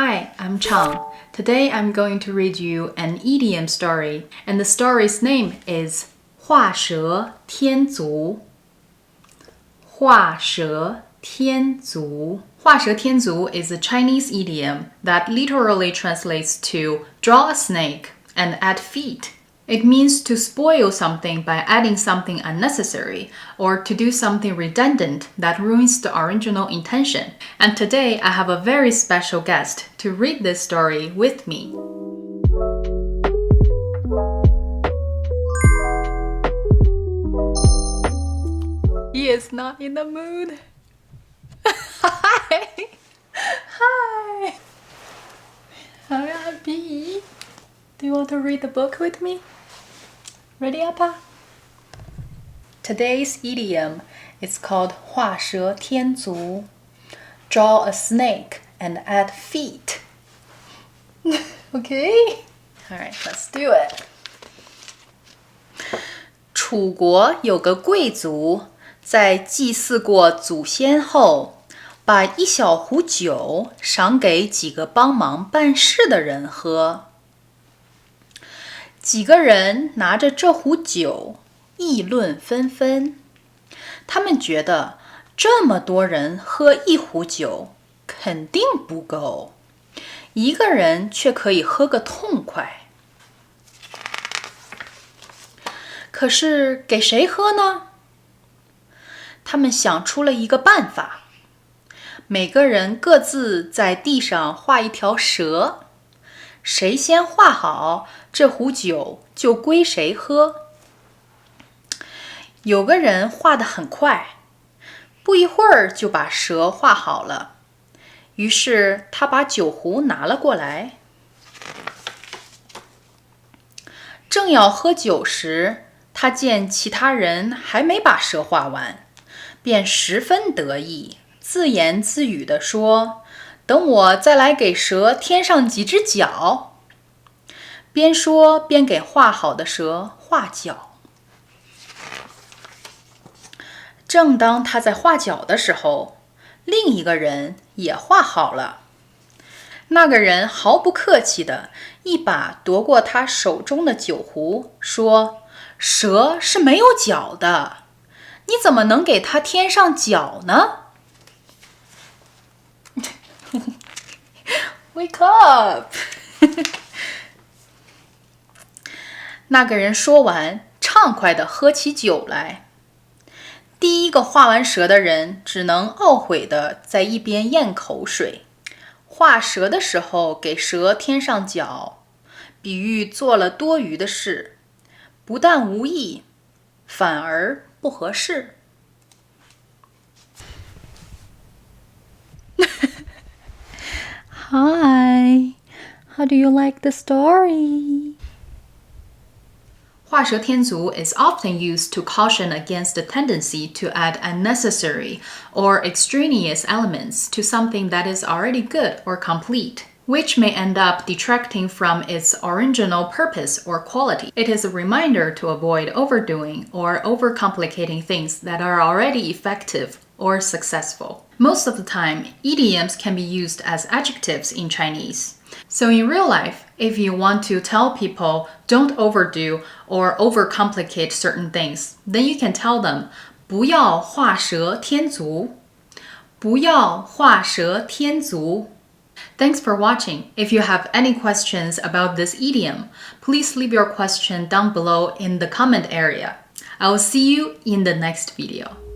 Hi, I'm Chang. Today I'm going to read you an idiom story, and the story's name is 画蛇添足. 画蛇添足. 画蛇添足 is a Chinese idiom that literally translates to draw a snake and add feet. It means to spoil something by adding something unnecessary or to do something redundant that ruins the original intention. And today I have a very special guest to read this story with me. He is not in the mood. Hi. Hi. Hi, Abby. Do you want to read the book with me? Ready, Appa? Today's idiom is called 画蛇添足. Draw a snake and add feet. Okay? Alright, let's do it. 楚国有个贵族，在祭祀过祖先后，把一小壶酒赏给几个帮忙办事的人喝。几个人拿着这壶酒议论纷纷，他们觉得这么多人喝一壶酒肯定不够，一个人却可以喝个痛快。可是给谁喝呢？他们想出了一个办法，每个人各自在地上画一条蛇，谁先画好，这壶酒就归谁喝。有个人画得很快，不一会儿就把蛇画好了，于是他把酒壶拿了过来。正要喝酒时，他见其他人还没把蛇画完，便十分得意，自言自语地说：“等我再来给蛇添上几只脚。”边说边给画好的蛇画脚。正当他在画脚的时候，另一个人也画好了。那个人毫不客气地一把夺过他手中的酒壶，说：“蛇是没有脚的，你怎么能给它添上脚呢？” Wake up! 那个人说完，畅快地喝起酒来。第一个画完蛇的人只能懊悔地在一边咽口水。画蛇的时候给蛇添上脚，比喻做了多余的事，不但无益，反而不合适。Hi, how do you like the story? 画蛇添足 is often used to caution against the tendency to add unnecessary or extraneous elements to something that is already good or complete, which may end up detracting from its original purpose or quality. It is a reminder to avoid overdoing or overcomplicating things that are already effective or successful. Most of the time, idioms can be used as adjectives in Chinese. So in real life, if you want to tell people don't overdo or overcomplicate certain things, then you can tell them 不要画蛇添足。不要画蛇添足。Thanks for watching. If you have any questions about this idiom, please leave your question down below in the comment area. I will see you in the next video.